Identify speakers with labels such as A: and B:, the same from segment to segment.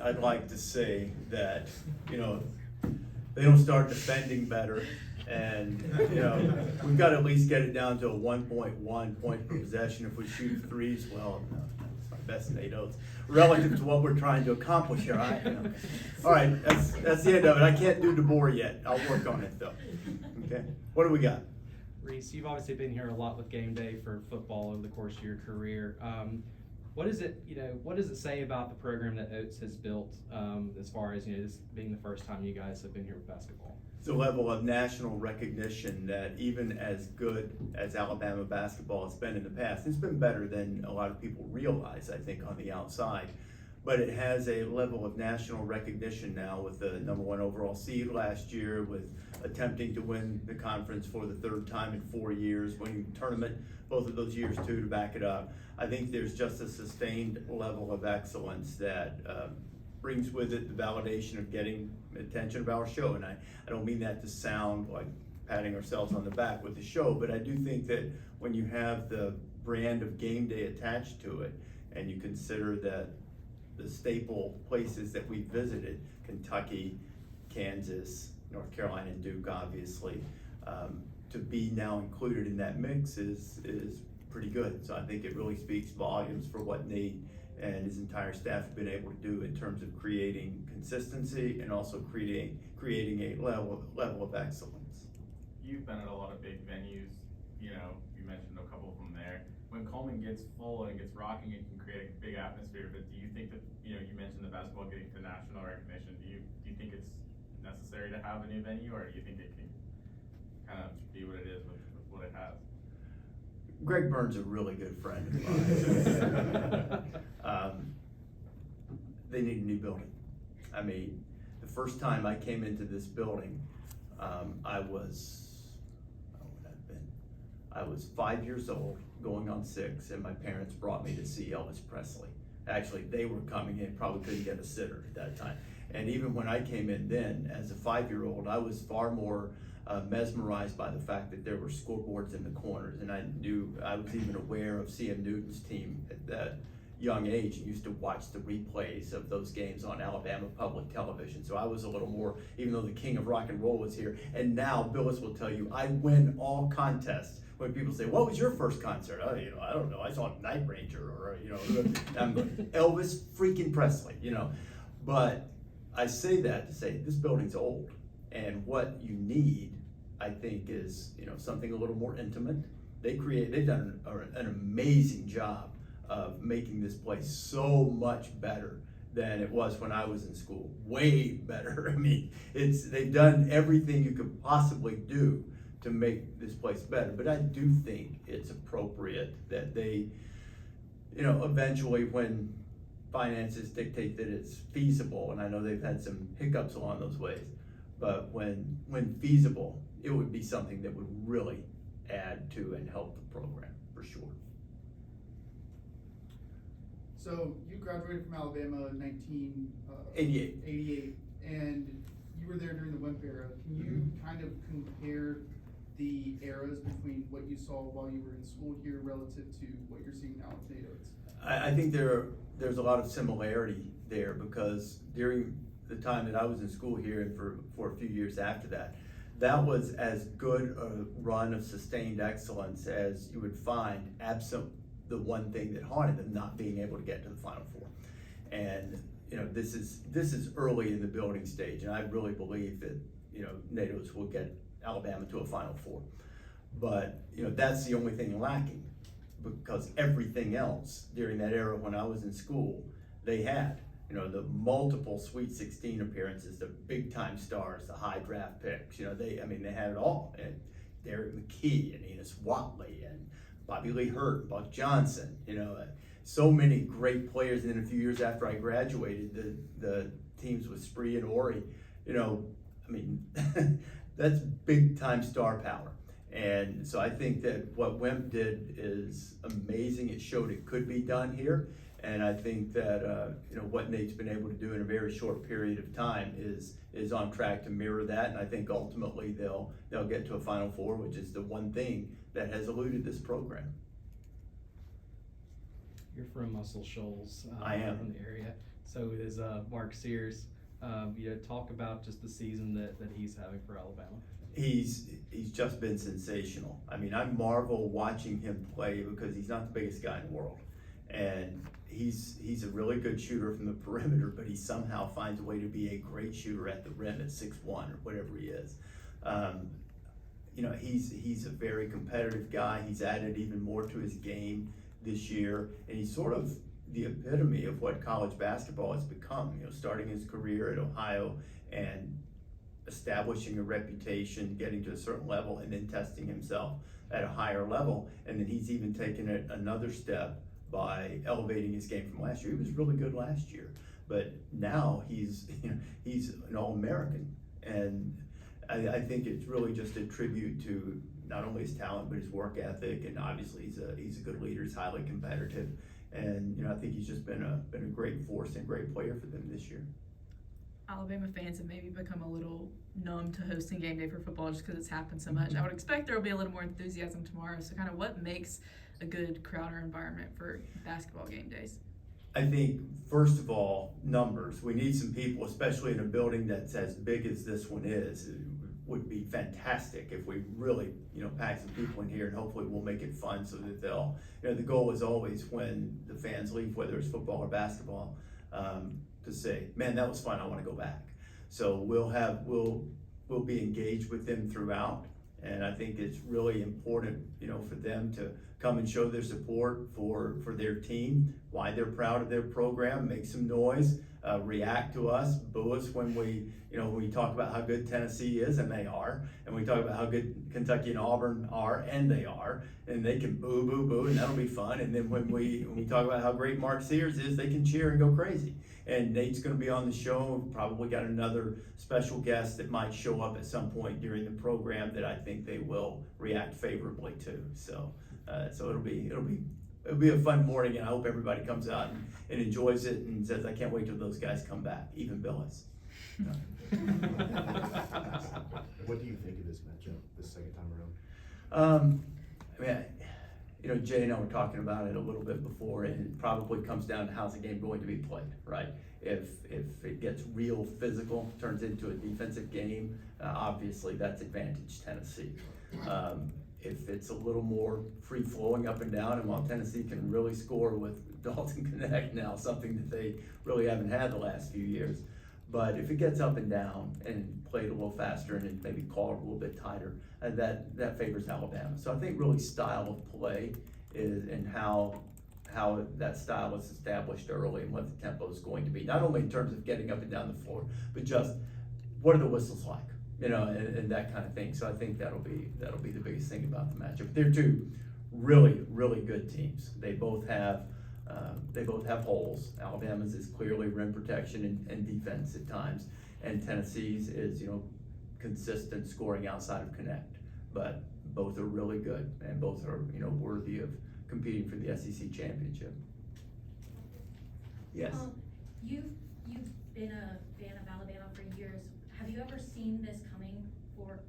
A: I'd like to say that, they don't start defending better. And, we've got to at least get it down to a 1.1 point per possession. If we shoot threes, well, no, that's my best Nate Oats. Relative to what we're trying to accomplish here, All right, that's the end of it. I can't do DeBoer yet. I'll work on it though. Okay, what do we got?
B: Rece, you've obviously been here a lot with GameDay for football over the course of your career. What does it say about the program that Oats has built as far as, this being the first time you guys have been here with basketball?
A: It's a level of national recognition that even as good as Alabama basketball has been in the past, it's been better than a lot of people realize, I think, on the outside. But it has a level of national recognition now with the #1 overall seed last year, with attempting to win the conference for the third time in 4 years, winning the tournament both of those years too to back it up. I think there's just a sustained level of excellence that brings with it the validation of getting attention of our show. And I don't mean that to sound like patting ourselves on the back with the show, but I do think that when you have the brand of GameDay attached to it, and you consider that the staple places that we visited, Kentucky, Kansas, North Carolina, and Duke, obviously, to be now included in that mix is pretty good. So I think it really speaks volumes for what Nate and his entire staff have been able to do in terms of creating consistency and also creating a level of excellence.
C: You've been at a lot of big venues, you mentioned a couple of them there. When Coleman gets full and gets rocking, it can create a big atmosphere, but do you think that, you mentioned the basketball getting to national recognition, do you think it's necessary to have a new venue, or do you think it can kind of be what it is with what it has?
A: Greg Burns is a really good friend of mine. They need a new building. I mean, the first time I came into this building, I was 5 years old, going on 6, and my parents brought me to see Elvis Presley. Actually, they were coming in, probably couldn't get a sitter at that time. And even when I came in then, as a 5-year-old, I was far more mesmerized by the fact that there were scoreboards in the corners, and I was even aware of C.M. Newton's team at that young age and used to watch the replays of those games on Alabama public television. So I was a little more, even though the king of rock and roll was here. And now Billis will tell you, I win all contests. When people say, what was your first concert? Oh, I don't know, I saw Night Ranger, or, I'm going, Elvis freaking Presley, But I say that to say this building's old, and what you need, I think, is, something a little more intimate. They've done an amazing job of making this place so much better than it was when I was in school. Way better. I mean, they've done everything you could possibly do to make this place better. But I do think it's appropriate that they, eventually, when finances dictate that it's feasible, and I know they've had some hiccups along those ways, but when feasible, it would be something that would really add to and help the program, for sure.
D: So you graduated from Alabama in
A: 88.
D: 88, and you were there during the WIMP era. Can you kind of compare the eras between what you saw while you were in school here relative to what you're seeing now with Nate Oats?
A: I think there's a lot of similarity there, because during the time that I was in school here and for a few years after that, that was as good a run of sustained excellence as you would find, absent the one thing that haunted them, not being able to get to the Final Four. And this is early in the building stage, and I really believe that Nate Oats will get Alabama to a Final Four. But that's the only thing lacking, because everything else during that era when I was in school, they had. The multiple Sweet 16 appearances, the big time stars, the high draft picks, they had it all. And Derek McKee and Enos Watley and Bobby Lee Hurt, Buck Johnson, so many great players. And then a few years after I graduated, the teams with Spree and Ori, that's big time star power. And so I think that what WIMP did is amazing. It showed it could be done here. And I think that what Nate's been able to do in a very short period of time is on track to mirror that. And I think ultimately they'll get to a Final Four, which is the one thing that has eluded this program.
B: You're from Muscle Shoals.
A: I am.
B: From the area. So is Mark Sears. Talk about just the season that he's having for Alabama.
A: He's just been sensational. I mean, I marvel watching him play because he's not the biggest guy in the world. And he's a really good shooter from the perimeter, but he somehow finds a way to be a great shooter at the rim at 6'1" or whatever he is. He's a very competitive guy. He's added even more to his game this year, and he's sort of the epitome of what college basketball has become. Starting his career at Ohio and establishing a reputation, getting to a certain level, and then testing himself at a higher level. And then he's even taken it another step by elevating his game from last year. He was really good last year, but now he's an All-American, and I think it's really just a tribute to not only his talent but his work ethic, and obviously he's a good leader. He's highly competitive, and I think he's just been a great force and great player for them this year.
E: Alabama fans have maybe become a little numb to hosting game day for football just because it's happened so much. I would expect there will be a little more enthusiasm tomorrow. So kind of what makes a good crowd or environment for basketball game days?
A: I think, first of all, numbers. We need some people, especially in a building that's as big as this one is. It would be fantastic if we really, pack some people in here, and hopefully we'll make it fun so that they'll, the goal is always when the fans leave, whether it's football or basketball, to say, man, that was fun, I want to go back. So we'll be engaged with them throughout, and I think it's really important, for them to come and show their support for their team, why they're proud of their program, make some noise, react to us, boo us when we talk about how good Tennessee is, and they are, and we talk about how good Kentucky and Auburn are, and they are, and they can boo, boo, boo, and that'll be fun. And then when we talk about how great Mark Sears is, they can cheer and go crazy. And Nate's going to be on the show. We've probably got another special guest that might show up at some point during the program that I think they will react favorably to. So it'll be a fun morning, and I hope everybody comes out and enjoys it and says, I can't wait till those guys come back, even Billis.
F: What do you think of this matchup this second time around?
A: Jay and I were talking about it a little bit before, and it probably comes down to how's the game going to be played, right? If it gets real physical, turns into a defensive game, obviously that's advantage Tennessee. If it's a little more free-flowing up and down, and while Tennessee can really score with Dalton Connect now, something that they really haven't had the last few years, but if it gets up and down and played a little faster and it maybe called a little bit tighter, that favors Alabama. So I think really style of play is, and how that style is established early and what the tempo is going to be, not only in terms of getting up and down the floor, but just what are the whistles like, and that kind of thing. So I think that'll be the biggest thing about the matchup. They're two really, really good teams. They both have holes. Alabama's is clearly rim protection and defense at times, and Tennessee's is consistent scoring outside of Connect. But both are really good, and both are worthy of competing for the SEC championship. Yes.
G: You've been a fan of Alabama for years. Have you ever seen this coming for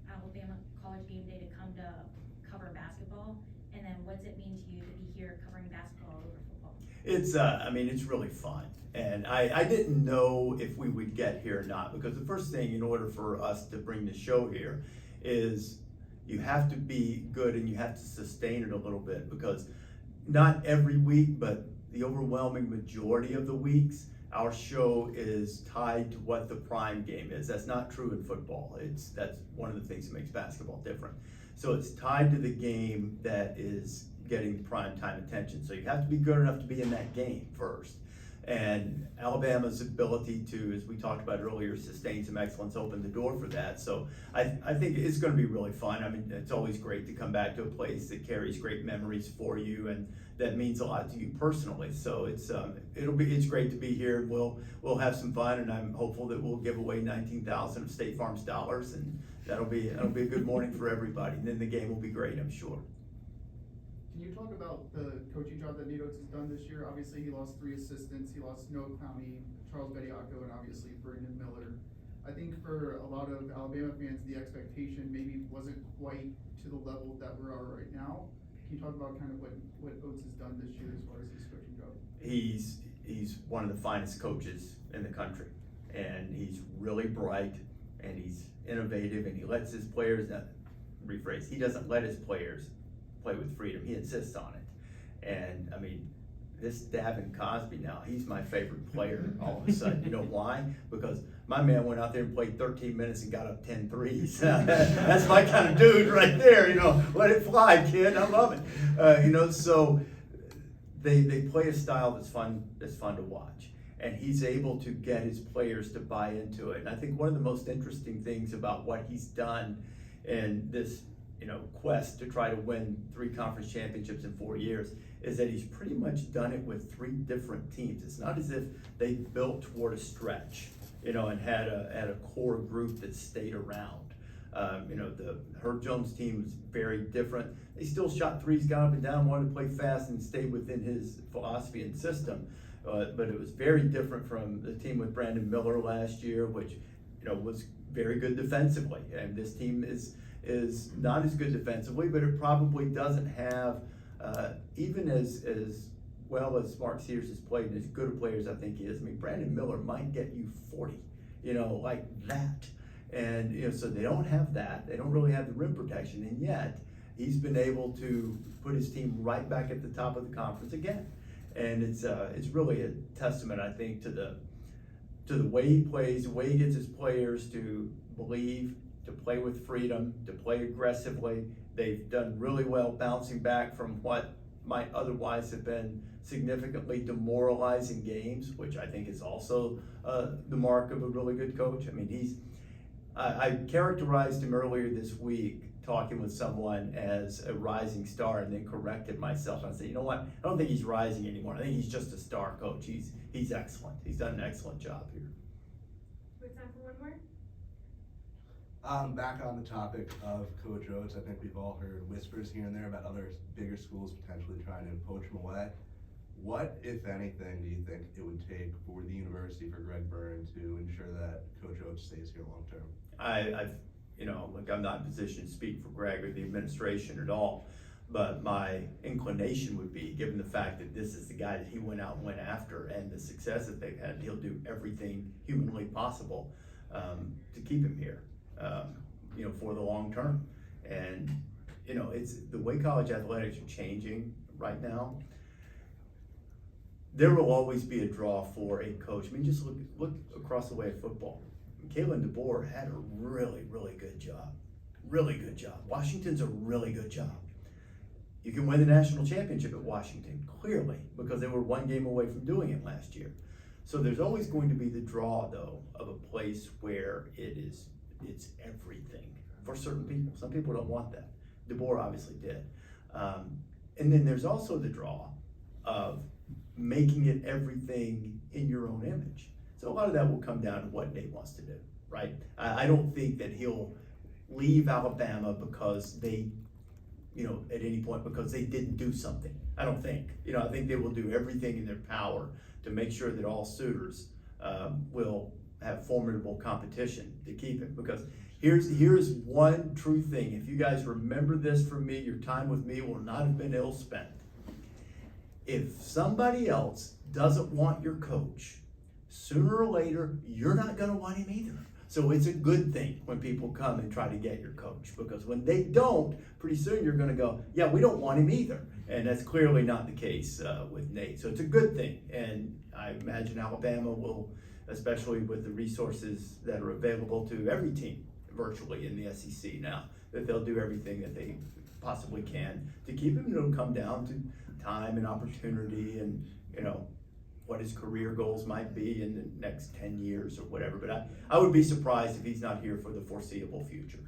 G: Alabama College GameDay to come to cover basketball? And then what's it mean to you to be here covering basketball over football?
A: It's really fun. And I didn't know if we would get here or not, because the first thing in order for us to bring the show here is you have to be good and you have to sustain it a little bit, because not every week, but the overwhelming majority of the weeks, our show is tied to what the prime game is. That's not true in football. That's one of the things that makes basketball different. So it's tied to the game that is getting prime time attention. So you have to be good enough to be in that game first. And Alabama's ability to, as we talked about earlier, sustain some excellence opened the door for that. So I think it's going to be really fun. It's always great to come back to a place that carries great memories for you, and that means a lot to you personally. So it's great to be here. We'll have some fun, and I'm hopeful that we'll give away 19,000 of State Farm's dollars, and that'll be a good morning for everybody. And then the game will be great, I'm sure.
D: Can you talk about the coaching job that Nate Oats has done this year? Obviously, he lost 3 assistants. He lost Noah Clowney, Charles Bediako, and obviously Brandon Miller. I think for a lot of Alabama fans, the expectation maybe wasn't quite to the level that we're at right now. Can you talk about kind of what Oats has done this year as far as his coaching job?
A: he's one of the finest coaches in the country, and he's really bright, and he's innovative, and he lets his players, he doesn't let his players play with freedom, he insists on it. And I mean, this Davin Cosby now, he's my favorite player all of a sudden. You know why? Because my man went out there and played 13 minutes and got up 10 threes. That's my kind of dude right there, you know, let it fly, kid, I love it. You know, so they play a style that's fun to watch. And he's able to get his players to buy into it. And I think one of the most interesting things about what he's done in this, you know, quest to try to win 3 conference championships in 4 years is that he's pretty much done it with 3 different teams. It's not as if they built toward a stretch, you know, and had a core group that stayed around. You know, the Herb Jones team was very different. They still shot threes, got up and down, wanted to play fast and stayed within his philosophy and system. But it was very different from the team with Brandon Miller last year, which, you know, was very good defensively. And this team is not as good defensively, but it probably doesn't have, even as well as Mark Sears has played, and as good a player as I think he is. I mean, Brandon Miller might get you 40, you know, like that. And, you know, so they don't have that. They don't really have the rim protection, and yet he's been able to put his team right back at the top of the conference again. And it's really a testament, I think, to the way he plays, the way he gets his players to believe, to play with freedom, to play aggressively. They've done really well bouncing back from what might otherwise have been significantly demoralizing games, which I think is also the mark of a really good coach. I mean, I characterized him earlier this week talking with someone as a rising star, and then corrected myself. I said, you know what? I don't think he's rising anymore. I think he's just a star coach. He's excellent. He's done an excellent job here.
H: We have time for one more.
F: Back on the topic of Coach Oates, I think we've all heard whispers here and there about other bigger schools potentially trying to poach him away. What, if anything, do you think it would take for the university, for Greg Byrne, to ensure that Coach Oates stays here long term?
A: You know, like, I'm not in a position to speak for Greg or the administration at all, but my inclination would be, given the fact that this is the guy that he went out and went after and the success that they've had, he'll do everything humanly possible to keep him here, you know, for the long term. And, you know, it's the way college athletics are changing right now. There will always be a draw for a coach. I mean, just look across the way at football. Kalen DeBoer had a really, really good job. Really good job. Washington's a really good job. You can win the national championship at Washington, clearly, because they were 1 game away from doing it last year. So there's always going to be the draw, though, of a place where it's everything for certain people. Some people don't want that. DeBoer obviously did. And then there's also the draw of making it everything in your own image. So a lot of that will come down to what Nate wants to do, right? I don't think that he'll leave Alabama because they, you know, at any point because they didn't do something. I don't think. You know, I think they will do everything in their power to make sure that all suitors will have formidable competition to keep him. Because here's one true thing. If you guys remember this from me, your time with me will not have been ill spent. If somebody else doesn't want your coach, sooner or later, you're not going to want him either. So it's a good thing when people come and try to get your coach, because when they don't, pretty soon you're going to go, yeah, we don't want him either. And that's clearly not the case with Nate. So it's a good thing. And I imagine Alabama will, especially with the resources that are available to every team virtually in the SEC now, that they'll do everything that they possibly can to keep him. It'll come down to time and opportunity and, you know, what his career goals might be in the next 10 years or whatever. But I would be surprised if he's not here for the foreseeable future.